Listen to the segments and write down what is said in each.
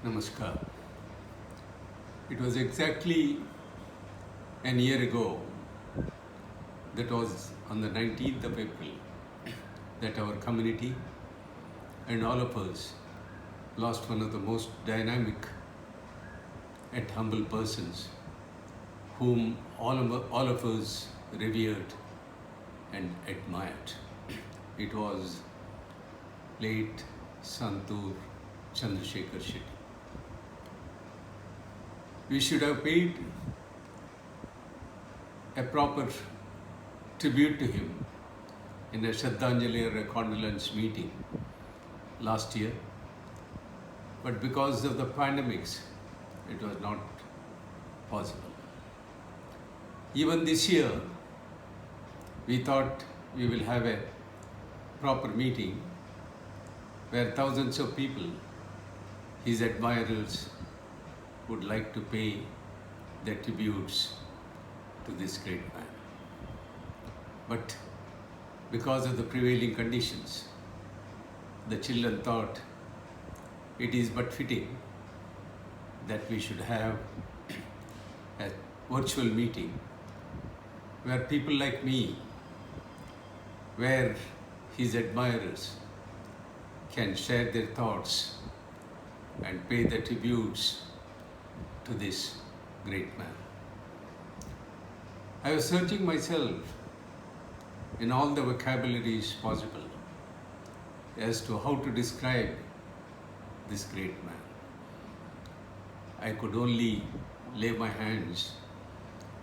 Namaskar. It was exactly an year ago, that was on the 19th of April, that our community and all of us lost one of the most dynamic and humble persons whom all of us revered and admired. It was late Santur Chandrasekhar Shetty. We should have paid a proper tribute to him in a Shraddhanjali or a condolence meeting last year, but because of the pandemics, it was not possible. Even this year, we thought we will have a proper meeting where thousands of people, his admirers, would like to pay their tributes to this great man. But because of the prevailing conditions, the children thought it is but fitting that we should have a virtual meeting where people like me, where his admirers can share their thoughts and pay their tributes to this great man. I was searching myself in all the vocabularies possible as to how to describe this great man. I could only lay my hands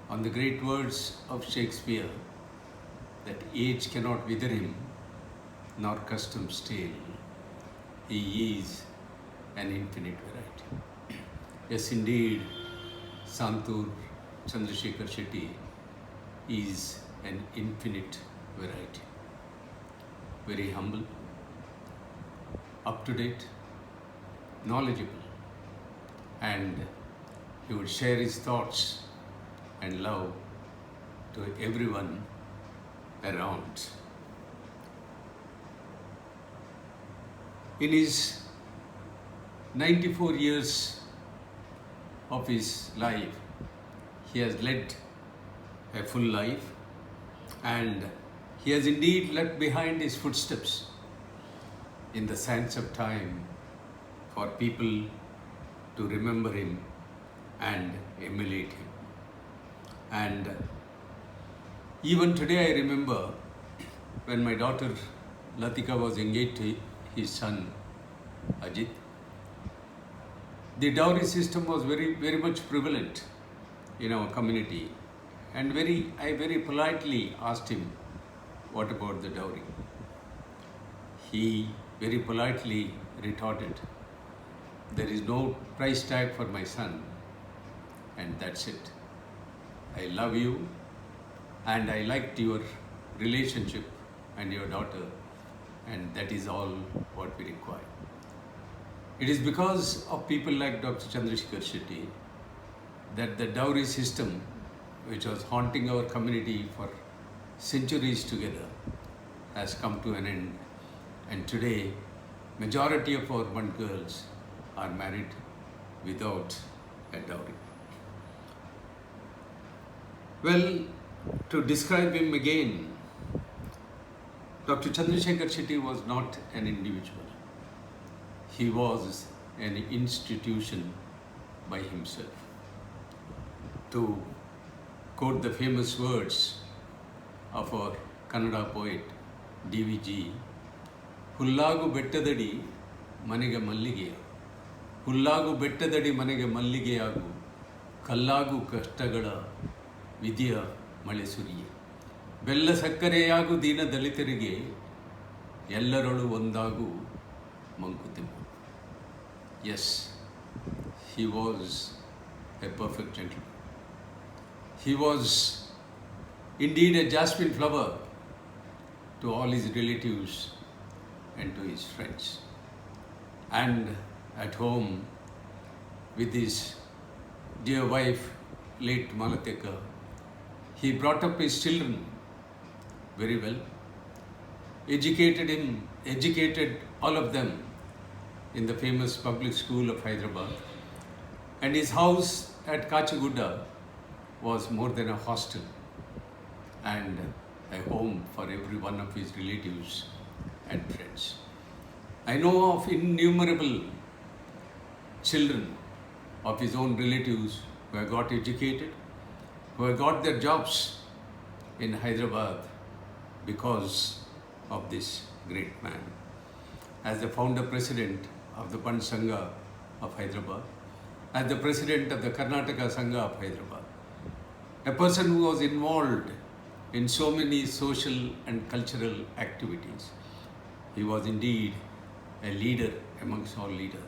on the great words of Shakespeare that age cannot wither him, nor custom stale. He is an infinite variety. Yes, indeed, Santur Chandrasekhar Shetty is an infinite variety. Very humble, up to date, knowledgeable, and he would share his thoughts and love to everyone around. In his 94 years of his life, he has led a full life, and he has indeed left behind his footsteps in the sands of time for people to remember him and emulate him. And even today I remember when my daughter Latika was engaged to his son Ajit, the dowry system was very much prevalent in our community, and I very politely asked him, what about the dowry? He very politely retorted, there is no price tag for my son, and that's it. I love you and I liked your relationship and your daughter, and that is all what we require. It is because of people like Dr. Chandrasekhar Shetty that the dowry system, which was haunting our community for centuries together, has come to an end. And today, majority of our Band girls are married without a dowry. Well, to describe him again, Dr. Chandrasekhar Shetty was not an individual. He was an institution by himself. To quote the famous words of our Kannada poet DVG, Hullagu bettadadi manege malligeya, Hullagu bettadadi manege malligeyagu, Kallagu kashtagala vidya male suriye, Bella sakkareyagu dina dalitarige, ಎಲ್ಲರಳು ಒಂದಾಗು Mankutimma. Yes, he was a perfect gentleman. He was indeed a jasmine flower to all his relatives and to his friends. And at home with his dear wife, late Malateka, he brought up his children very well, educated all of them in the famous public school of Hyderabad. And his house at Kachagudda was more than a hostel and a home for every one of his relatives and friends. I know of innumerable children of his own relatives who have got educated, who have got their jobs in Hyderabad because of this great man. As the founder president of the Pant Sangha of Hyderabad, as the president of the Karnataka Sangha of Hyderabad, a person who was involved in so many social and cultural activities. He was indeed a leader amongst all leaders,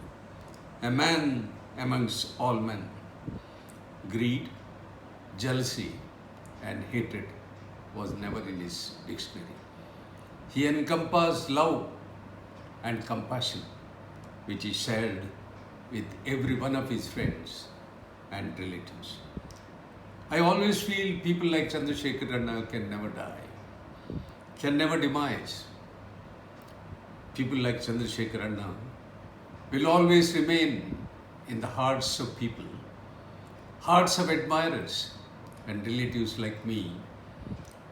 a man amongst all men. Greed, jealousy, and hatred was never in his dictionary. He encompassed love and compassion, which he shared with every one of his friends and relatives. I always feel people like Chandrasekhar Ranna can never die, can never demise. People like Chandrasekhar Ranna will always remain in the hearts of people, hearts of admirers and relatives like me,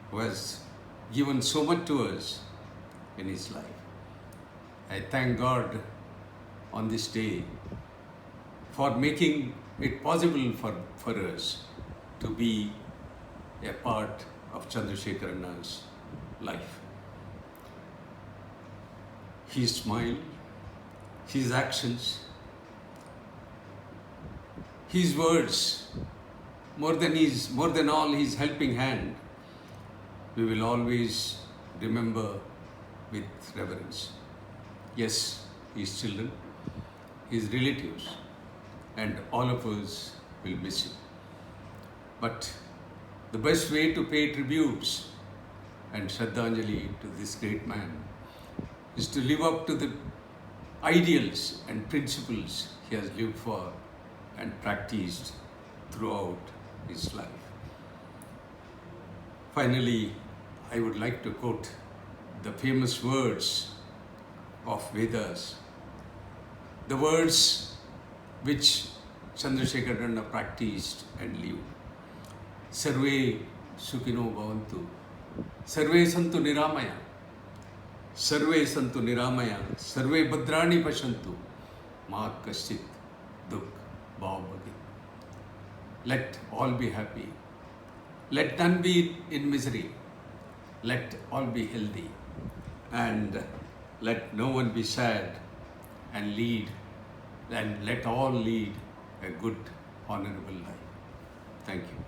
who has given so much to us in his life. I thank God on this day for making it possible for us to be a part of Chandrasekhar Ranna's life. His smile, his actions, his words, more than all his helping hand, we will always remember with reverence. Yes, his children, his relatives, and all of us will miss him. But the best way to pay tributes and Shraddhanjali to this great man is to live up to the ideals and principles he has lived for and practiced throughout his life. Finally, I would like to quote the famous words of Vedas, the words which Chandrasekhar Ranna practiced and lived. Sarve Sukhino Bhavantu, Sarve Santu Niramaya, Sarve Santu Niramaya, Sarve Bhadrani Pashantu, Ma Kaschit Dukh Bhavabhagi. Let all be happy. Let none be in misery. Let all be healthy. And let no one be sad, and let all lead a good, honorable life. Thank you.